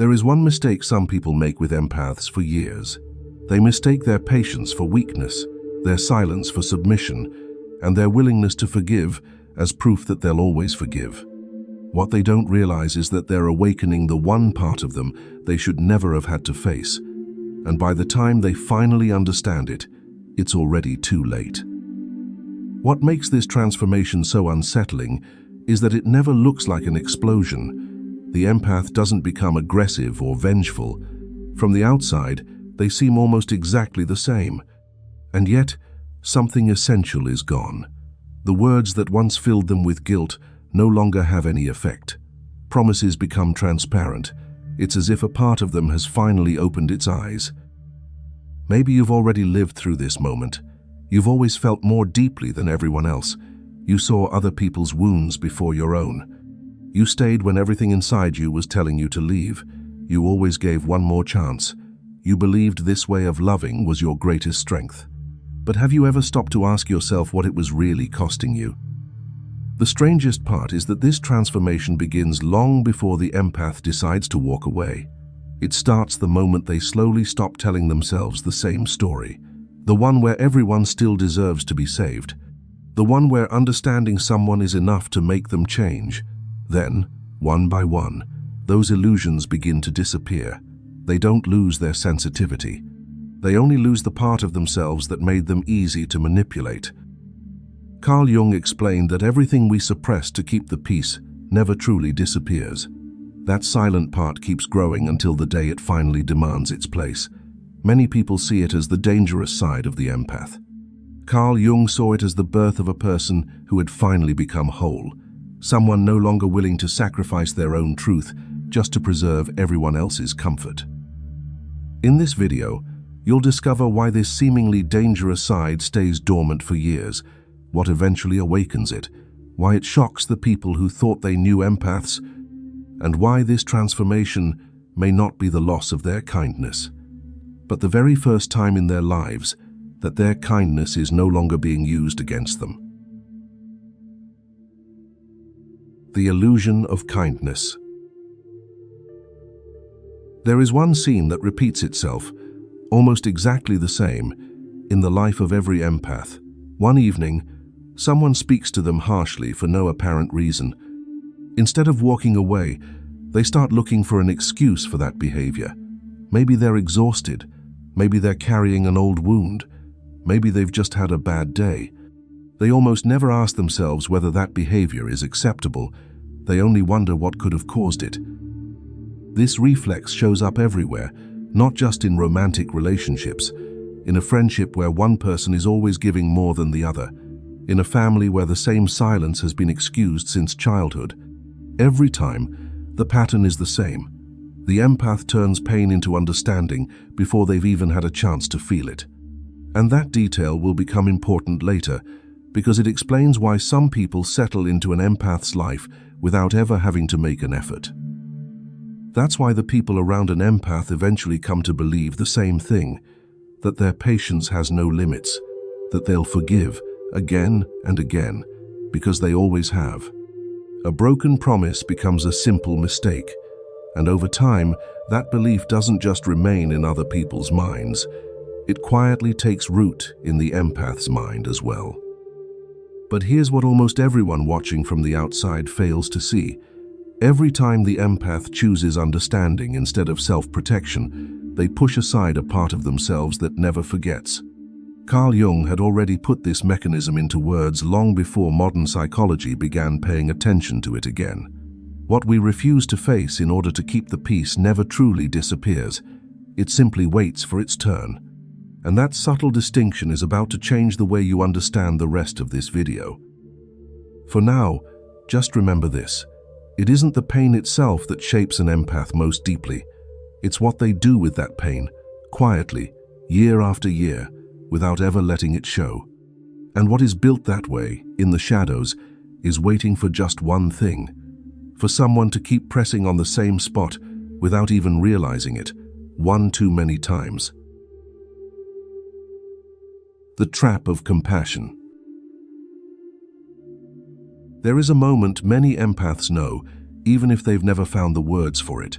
There is one mistake some people make with empaths for years. They mistake their patience for weakness, their silence for submission, and their willingness to forgive as proof that they'll always forgive. What they don't realize is that they're awakening the one part of them they should never have had to face. And by the time they finally understand it, it's already too late. What makes this transformation so unsettling is that it never looks like an explosion. The empath doesn't become aggressive or vengeful. From the outside, they seem almost exactly the same. And yet, something essential is gone. The words that once filled them with guilt no longer have any effect. Promises become transparent. It's as if a part of them has finally opened its eyes. Maybe you've already lived through this moment. You've always felt more deeply than everyone else. You saw other people's wounds before your own. You stayed when everything inside you was telling you to leave. You always gave one more chance. You believed this way of loving was your greatest strength. But have you ever stopped to ask yourself what it was really costing you? The strangest part is that this transformation begins long before the empath decides to walk away. It starts the moment they slowly stop telling themselves the same story, the one where everyone still deserves to be saved, the one where understanding someone is enough to make them change. Then, one by one, those illusions begin to disappear. They don't lose their sensitivity. They only lose the part of themselves that made them easy to manipulate. Carl Jung explained that everything we suppress to keep the peace never truly disappears. That silent part keeps growing until the day it finally demands its place. Many people see it as the dangerous side of the empath. Carl Jung saw it as the birth of a person who had finally become whole, someone no longer willing to sacrifice their own truth just to preserve everyone else's comfort. In this video, you'll discover why this seemingly dangerous side stays dormant for years, what eventually awakens it, why it shocks the people who thought they knew empaths, and why this transformation may not be the loss of their kindness, but the very first time in their lives that their kindness is no longer being used against them. The illusion of kindness. There is one scene that repeats itself, almost exactly the same, in the life of every empath. One evening, someone speaks to them harshly for no apparent reason. Instead of walking away, they start looking for an excuse for that behavior. Maybe they're exhausted. Maybe they're carrying an old wound. Maybe they've just had a bad day. They almost never ask themselves whether that behavior is acceptable. They only wonder what could have caused it. This reflex shows up everywhere, not just in romantic relationships, in a friendship where one person is always giving more than the other, in a family where the same silence has been excused since childhood. Every time, the pattern is the same. The empath turns pain into understanding before they've even had a chance to feel it. And that detail will become important later, because it explains why some people settle into an empath's life without ever having to make an effort. That's why the people around an empath eventually come to believe the same thing, that their patience has no limits, that they'll forgive again and again, because they always have. A broken promise becomes a simple mistake, and over time, that belief doesn't just remain in other people's minds, it quietly takes root in the empath's mind as well. But here's what almost everyone watching from the outside fails to see. Every time the empath chooses understanding instead of self-protection, they push aside a part of themselves that never forgets. Carl Jung had already put this mechanism into words long before modern psychology began paying attention to it again. What we refuse to face in order to keep the peace never truly disappears. It simply waits for its turn. And that subtle distinction is about to change the way you understand the rest of this video. For now, just remember this. It isn't the pain itself that shapes an empath most deeply. It's what they do with that pain, quietly, year after year, without ever letting it show. And what is built that way, in the shadows, is waiting for just one thing. For someone to keep pressing on the same spot without even realizing it, one too many times. The trap of compassion. There is a moment many empaths know, even if they've never found the words for it.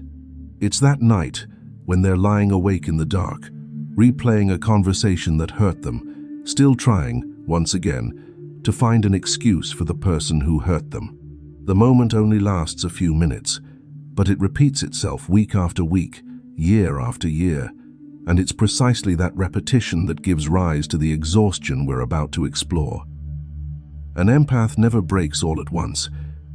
It's that night when they're lying awake in the dark, replaying a conversation that hurt them, still trying, once again, to find an excuse for the person who hurt them. The moment only lasts a few minutes, but it repeats itself week after week, year after year, and it's precisely that repetition that gives rise to the exhaustion we're about to explore. An empath never breaks all at once.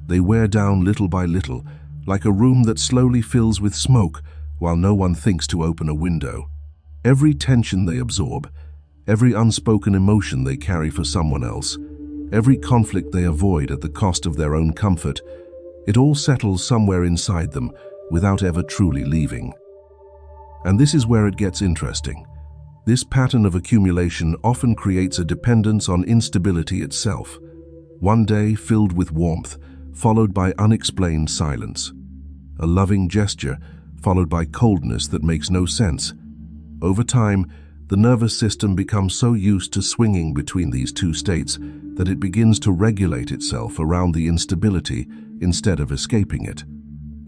They wear down little by little, like a room that slowly fills with smoke while no one thinks to open a window. Every tension they absorb, every unspoken emotion they carry for someone else, every conflict they avoid at the cost of their own comfort, it all settles somewhere inside them without ever truly leaving. And this is where it gets interesting. This pattern of accumulation often creates a dependence on instability itself. One day filled with warmth, followed by unexplained silence. A loving gesture, followed by coldness that makes no sense. Over time, the nervous system becomes so used to swinging between these two states that it begins to regulate itself around the instability instead of escaping it.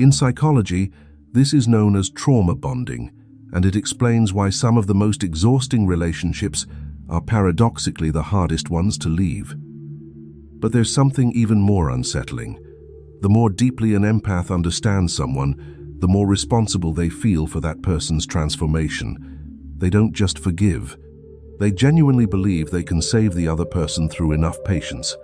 In psychology, this is known as trauma bonding, and it explains why some of the most exhausting relationships are paradoxically the hardest ones to leave. But there's something even more unsettling. The more deeply an empath understands someone, the more responsible they feel for that person's transformation. They don't just forgive. They genuinely believe they can save the other person through enough patience.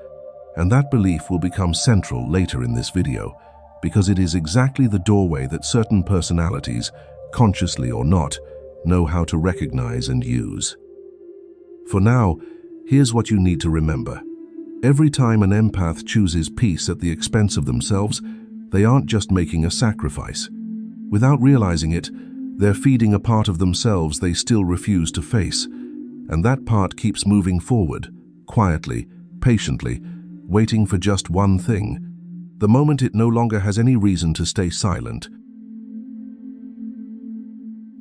And that belief will become central later in this video, because it is exactly the doorway that certain personalities, consciously or not, know how to recognize and use. For now, here's what you need to remember. Every time an empath chooses peace at the expense of themselves, they aren't just making a sacrifice. Without realizing it, they're feeding a part of themselves they still refuse to face, and that part keeps moving forward, quietly, patiently, waiting for just one thing: the moment it no longer has any reason to stay silent.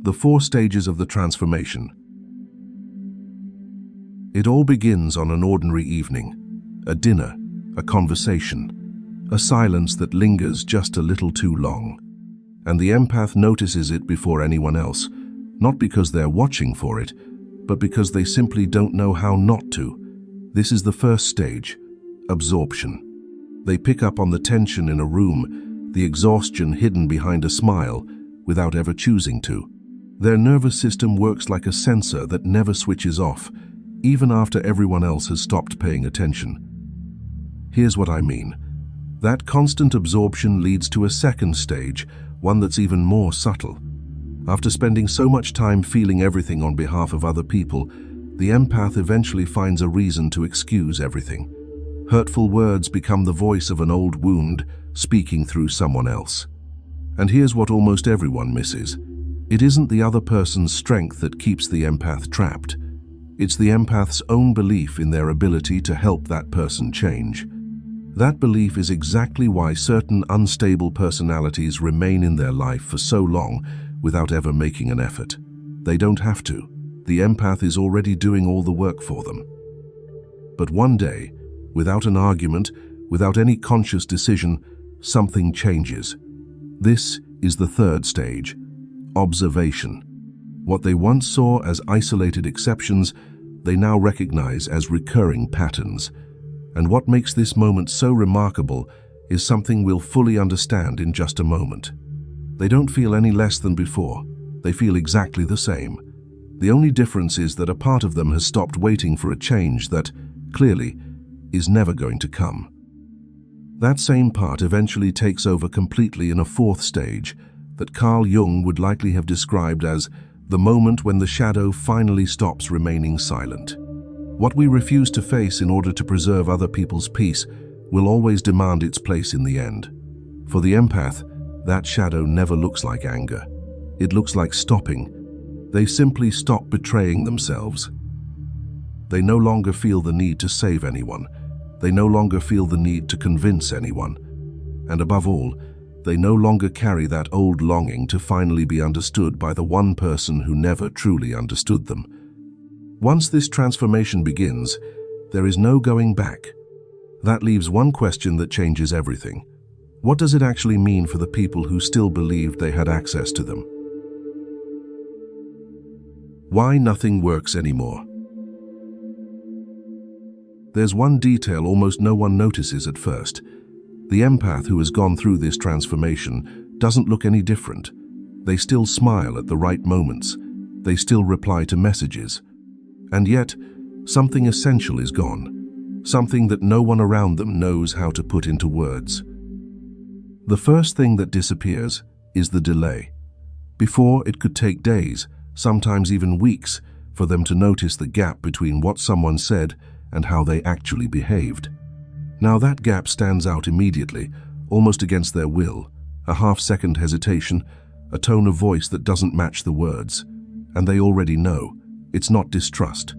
The 4 stages of the transformation. It all begins on an ordinary evening. A dinner, a conversation, a silence that lingers just a little too long. And the empath notices it before anyone else, not because they're watching for it, but because they simply don't know how not to. This is the first stage, absorption. They pick up on the tension in a room, the exhaustion hidden behind a smile, without ever choosing to. Their nervous system works like a sensor that never switches off, even after everyone else has stopped paying attention. Here's what I mean. That constant absorption leads to a second stage, one that's even more subtle. After spending so much time feeling everything on behalf of other people, the empath eventually finds a reason to excuse everything. Hurtful words become the voice of an old wound, speaking through someone else. And here's what almost everyone misses. It isn't the other person's strength that keeps the empath trapped. It's the empath's own belief in their ability to help that person change. That belief is exactly why certain unstable personalities remain in their life for so long without ever making an effort. They don't have to. The empath is already doing all the work for them. But one day, without an argument, without any conscious decision, something changes. This is the third stage, observation. What they once saw as isolated exceptions, they now recognize as recurring patterns. And what makes this moment so remarkable is something we'll fully understand in just a moment. They don't feel any less than before. They feel exactly the same. The only difference is that a part of them has stopped waiting for a change that, clearly, is never going to come. That same part eventually takes over completely in a 4th stage that Carl Jung would likely have described as the moment when the shadow finally stops remaining silent. What we refuse to face in order to preserve other people's peace will always demand its place in the end. For the empath, that shadow never looks like anger. It looks like stopping. They simply stop betraying themselves. They no longer feel the need to save anyone. They no longer feel the need to convince anyone. And above all, they no longer carry that old longing to finally be understood by the one person who never truly understood them. Once this transformation begins, there is no going back. That leaves one question that changes everything. What does it actually mean for the people who still believed they had access to them? Why nothing works anymore? There's one detail almost no one notices at first. The empath who has gone through this transformation doesn't look any different. They still smile at the right moments. They still reply to messages. And yet, something essential is gone. Something that no one around them knows how to put into words. The first thing that disappears is the delay. Before, it could take days, sometimes even weeks, for them to notice the gap between what someone said and how they actually behaved. Now that gap stands out immediately, almost against their will, a half-second hesitation, a tone of voice that doesn't match the words. And they already know, it's not distrust.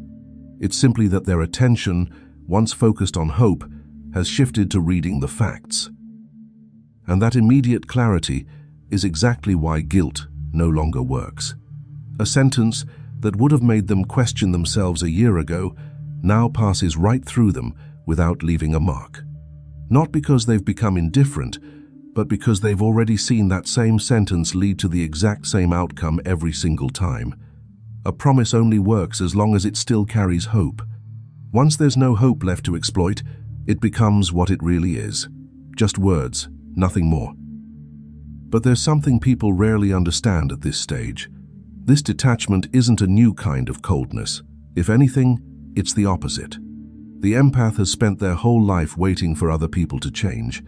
It's simply that their attention, once focused on hope, has shifted to reading the facts. And that immediate clarity is exactly why guilt no longer works. A sentence that would have made them question themselves a year ago now passes right through them without leaving a mark. Not because they've become indifferent, but because they've already seen that same sentence lead to the exact same outcome every single time. A promise only works as long as it still carries hope. Once there's no hope left to exploit, it becomes what it really is. Just words, nothing more. But there's something people rarely understand at this stage. This detachment isn't a new kind of coldness. If anything, it's the opposite. The empath has spent their whole life waiting for other people to change,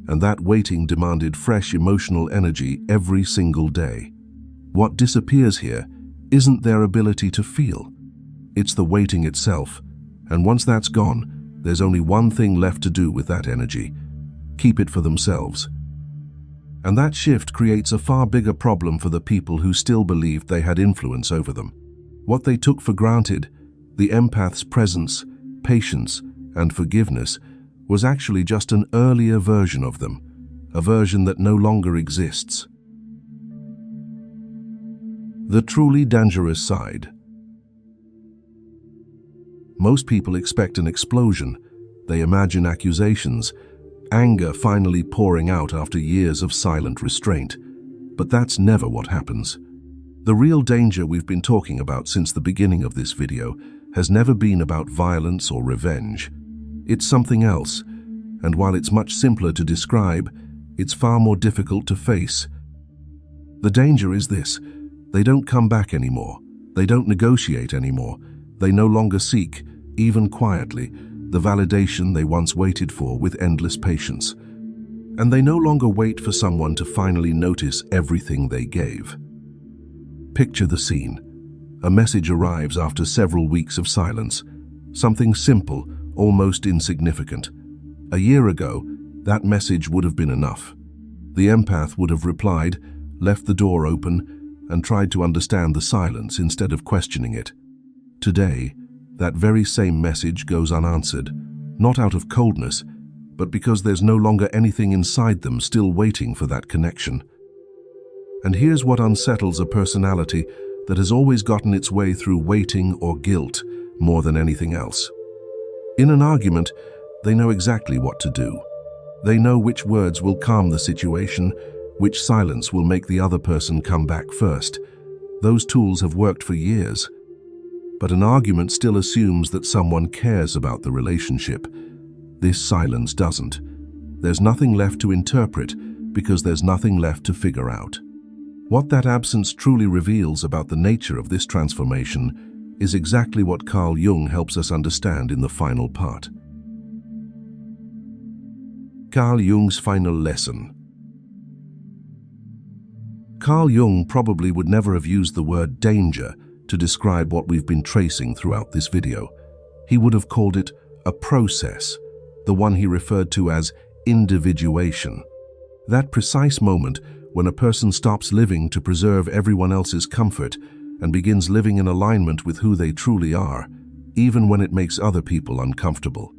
and that waiting demanded fresh emotional energy every single day. What disappears here isn't their ability to feel. It's the waiting itself, and once that's gone, there's only one thing left to do with that energy: keep it for themselves. And that shift creates a far bigger problem for the people who still believed they had influence over them. What they took for granted, the empath's presence, patience, and forgiveness, was actually just an earlier version of them, a version that no longer exists. The truly dangerous side. Most people expect an explosion. They imagine accusations, anger finally pouring out after years of silent restraint. But that's never what happens. The real danger we've been talking about since the beginning of this video has never been about violence or revenge. It's something else, and while it's much simpler to describe, it's far more difficult to face. The danger is this: they don't come back anymore. They don't negotiate anymore. They no longer seek, even quietly, the validation they once waited for with endless patience. And they no longer wait for someone to finally notice everything they gave. Picture the scene. A message arrives after several weeks of silence. Something simple, almost insignificant. A year ago, that message would have been enough. The empath would have replied, left the door open, and tried to understand the silence instead of questioning it. Today, that very same message goes unanswered, not out of coldness, but because there's no longer anything inside them still waiting for that connection. And here's what unsettles a personality that has always gotten its way through waiting or guilt more than anything else. In an argument, they know exactly what to do. They know which words will calm the situation, which silence will make the other person come back first. Those tools have worked for years. But an argument still assumes that someone cares about the relationship. This silence doesn't. There's nothing left to interpret because there's nothing left to figure out. What that absence truly reveals about the nature of this transformation is exactly what Carl Jung helps us understand in the final part. Carl Jung's final lesson. Carl Jung probably would never have used the word danger to describe what we've been tracing throughout this video. He would have called it a process, the one he referred to as individuation. That precise moment when a person stops living to preserve everyone else's comfort and begins living in alignment with who they truly are, even when it makes other people uncomfortable.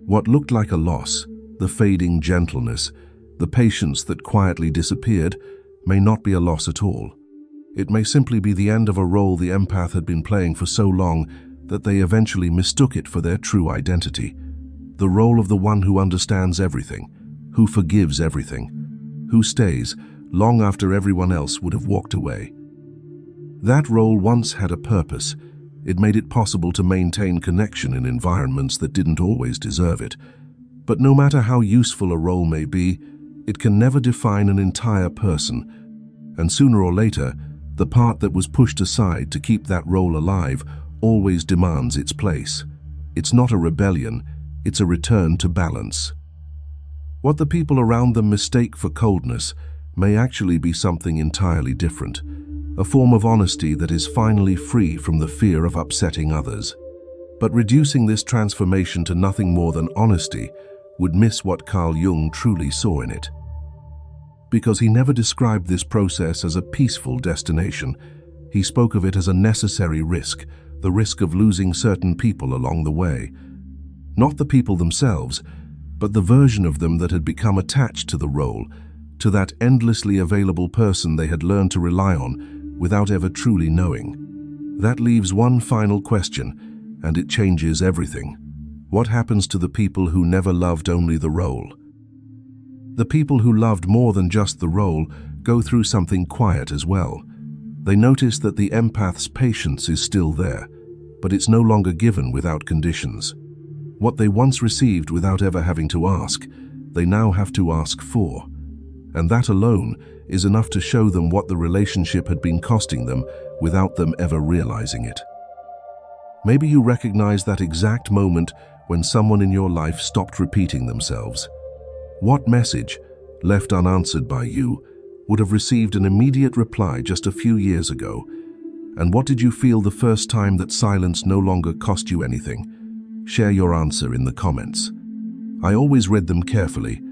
What looked like a loss, the fading gentleness, the patience that quietly disappeared, may not be a loss at all. It may simply be the end of a role the empath had been playing for so long that they eventually mistook it for their true identity. The role of the one who understands everything, Who forgives everything? Who stays long after everyone else would have walked away? That role once had a purpose. It made it possible to maintain connection in environments that didn't always deserve it. But no matter how useful a role may be, it can never define an entire person. And sooner or later, the part that was pushed aside to keep that role alive always demands its place. It's not a rebellion, it's a return to balance. What the people around them mistake for coldness may actually be something entirely different, a form of honesty that is finally free from the fear of upsetting others. But reducing this transformation to nothing more than honesty would miss what Carl Jung truly saw in it. Because he never described this process as a peaceful destination, he spoke of it as a necessary risk, the risk of losing certain people along the way. Not the people themselves, but the version of them that had become attached to the role, to that endlessly available person they had learned to rely on without ever truly knowing. That leaves one final question, and it changes everything. What happens to the people who never loved only the role? The people who loved more than just the role go through something quiet as well. They notice that the empath's patience is still there, but it's no longer given without conditions. What they once received without ever having to ask, they now have to ask for. And that alone is enough to show them what the relationship had been costing them without them ever realizing it. Maybe you recognize that exact moment when someone in your life stopped repeating themselves. What message, left unanswered by you, would have received an immediate reply just a few years ago? And what did you feel the first time that silence no longer cost you anything? Share your answer in the comments. I always read them carefully,